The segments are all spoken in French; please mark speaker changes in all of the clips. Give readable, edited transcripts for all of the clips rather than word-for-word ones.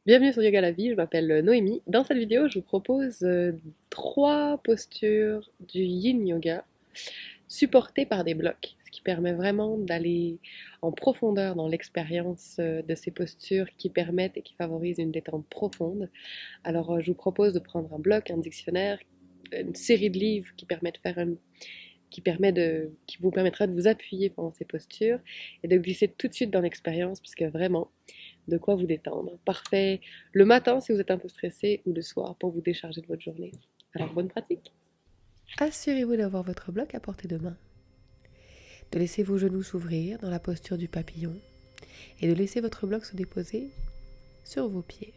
Speaker 1: Bienvenue sur Yoga la vie, je m'appelle Noémie. Dans cette vidéo, je vous propose 3 postures du Yin Yoga supportées par des blocs, ce qui permet vraiment d'aller en profondeur dans l'expérience de ces postures qui permettent et qui favorisent une détente profonde. Alors, je vous propose de prendre un bloc, un dictionnaire, une série de livres qui permet qui vous permettra de vous appuyer pendant ces postures et de glisser tout de suite dans l'expérience, puisque vraiment, de quoi vous détendre. Parfait le matin si vous êtes un peu stressé ou le soir pour vous décharger de votre journée. Alors bonne pratique. Assurez-vous d'avoir votre bloc à portée de main, de laisser vos genoux s'ouvrir dans la posture du papillon et de laisser votre bloc se déposer sur vos pieds.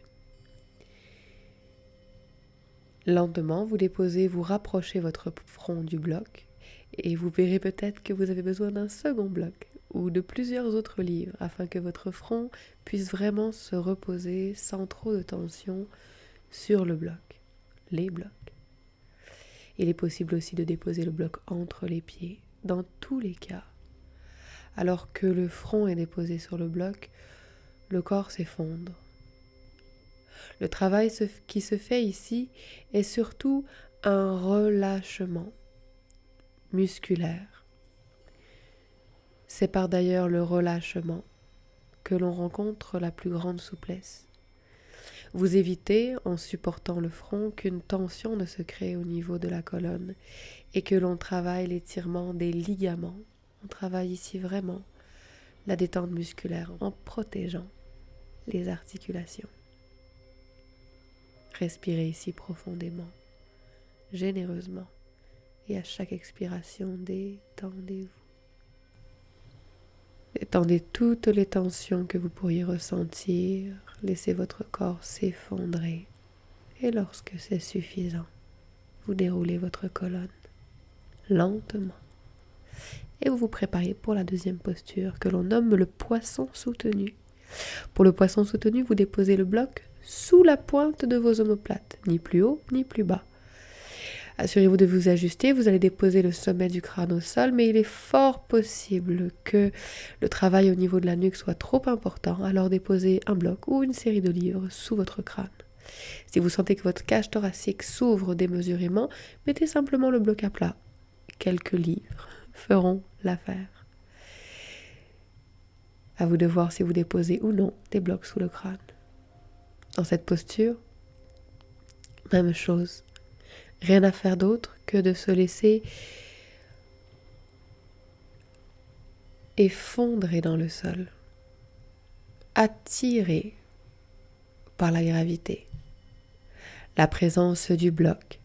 Speaker 1: Lentement, vous déposez, vous rapprochez votre front du bloc et vous verrez peut-être que vous avez besoin d'un second bloc ou de plusieurs autres livres afin que votre front puisse vraiment se reposer sans trop de tension sur le bloc, les blocs. Il est possible aussi de déposer le bloc entre les pieds, dans tous les cas. Alors que le front est déposé sur le bloc, le corps s'effondre. Le travail qui se fait ici est surtout un relâchement musculaire. C'est par d'ailleurs le relâchement que l'on rencontre la plus grande souplesse. Vous évitez, en supportant le front, qu'une tension ne se crée au niveau de la colonne et que l'on travaille l'étirement des ligaments. On travaille ici vraiment la détente musculaire en protégeant les articulations. Respirez ici profondément, généreusement, et à chaque expiration, détendez-vous. Détendez toutes les tensions que vous pourriez ressentir, laissez votre corps s'effondrer, et lorsque c'est suffisant, vous déroulez votre colonne lentement. Et vous vous préparez pour la deuxième posture que l'on nomme le poisson soutenu. Pour le poisson soutenu, vous déposez le bloc sous la pointe de vos omoplates, ni plus haut ni plus bas. Assurez-vous de vous ajuster, vous allez déposer le sommet du crâne au sol, mais il est fort possible que le travail au niveau de la nuque soit trop important, alors déposez un bloc ou une série de livres sous votre crâne. Si vous sentez que votre cage thoracique s'ouvre démesurément, mettez simplement le bloc à plat. Quelques livres feront l'affaire. À vous de voir si vous déposez ou non des blocs sous le crâne. Dans cette posture, même chose. Rien à faire d'autre que de se laisser effondrer dans le sol, attiré par la gravité. La présence du bloc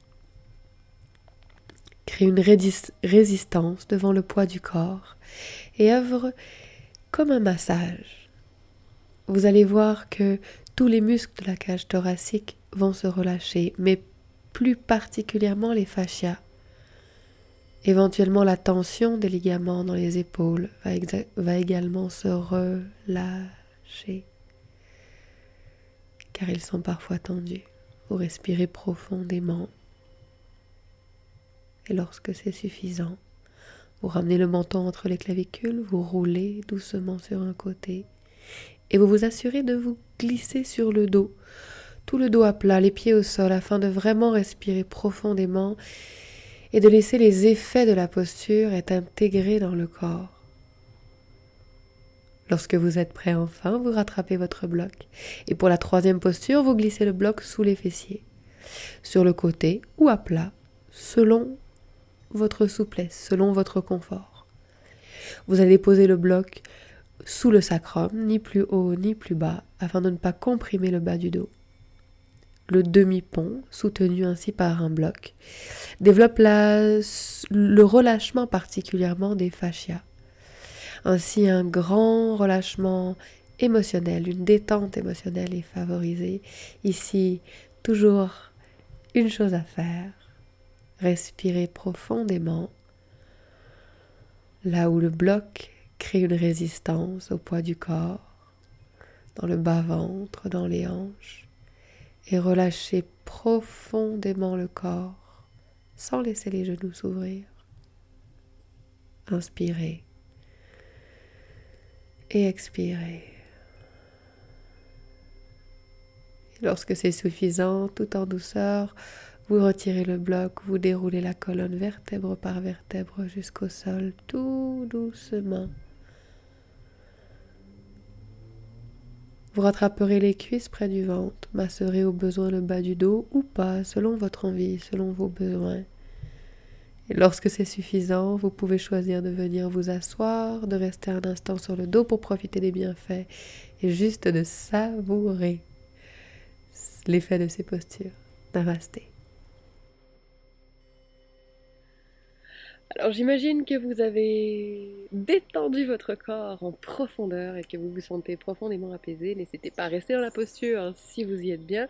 Speaker 1: crée une résistance devant le poids du corps et œuvre comme un massage. Vous allez voir que tous les muscles de la cage thoracique vont se relâcher, mais plus particulièrement les fascias. Éventuellement, la tension des ligaments dans les épaules va également se relâcher, car ils sont parfois tendus. Vous respirez profondément, et lorsque c'est suffisant, vous ramenez le menton entre les clavicules, vous roulez doucement sur un côté, et vous vous assurez de vous glisser sur le dos, tout le dos à plat, les pieds au sol, afin de vraiment respirer profondément et de laisser les effets de la posture être intégrés dans le corps. Lorsque vous êtes prêt enfin, vous rattrapez votre bloc. Et pour la troisième posture, vous glissez le bloc sous les fessiers, sur le côté ou à plat, selon votre souplesse, selon votre confort. Vous allez poser le bloc sous le sacrum, ni plus haut ni plus bas, afin de ne pas comprimer le bas du dos. Le demi-pont, soutenu ainsi par un bloc, développe le relâchement particulièrement des fascias. Ainsi, un grand relâchement émotionnel, une détente émotionnelle est favorisée. Ici, toujours une chose à faire, respirez profondément, là où le bloc crée une résistance au poids du corps, dans le bas-ventre, dans les hanches, et relâchez profondément le corps, sans laisser les genoux s'ouvrir. Inspirez et expirez. Lorsque c'est suffisant, tout en douceur, vous retirez le bloc, vous déroulez la colonne vertèbre par vertèbre jusqu'au sol, tout doucement. Vous rattraperez les cuisses près du ventre, masserez au besoin le bas du dos ou pas, selon votre envie, selon vos besoins. Et lorsque c'est suffisant, vous pouvez choisir de venir vous asseoir, de rester un instant sur le dos pour profiter des bienfaits et juste de savourer l'effet de ces postures. Namasté. Alors j'imagine que vous avez détendu votre corps en profondeur et que vous vous sentez profondément apaisé. N'hésitez pas à rester dans la posture hein, si vous y êtes bien.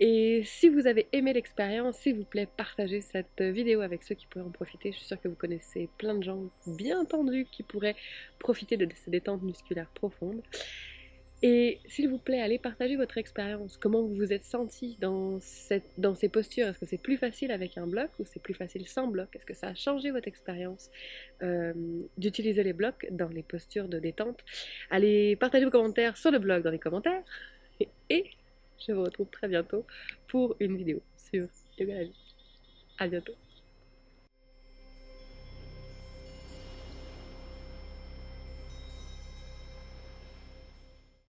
Speaker 1: Et si vous avez aimé l'expérience, s'il vous plaît, partagez cette vidéo avec ceux qui pourraient en profiter. Je suis sûre que vous connaissez plein de gens bien tendus qui pourraient profiter de ces détentes musculaires profondes. Et s'il vous plaît, allez partager votre expérience. Comment vous vous êtes senti dans ces postures? Est-ce que c'est plus facile avec un bloc ou c'est plus facile sans bloc? Est-ce que ça a changé votre expérience d'utiliser les blocs dans les postures de détente? Allez partager vos commentaires sur le blog dans les commentaires. Et je vous retrouve très bientôt pour une vidéo sur yoga la vie. À bientôt.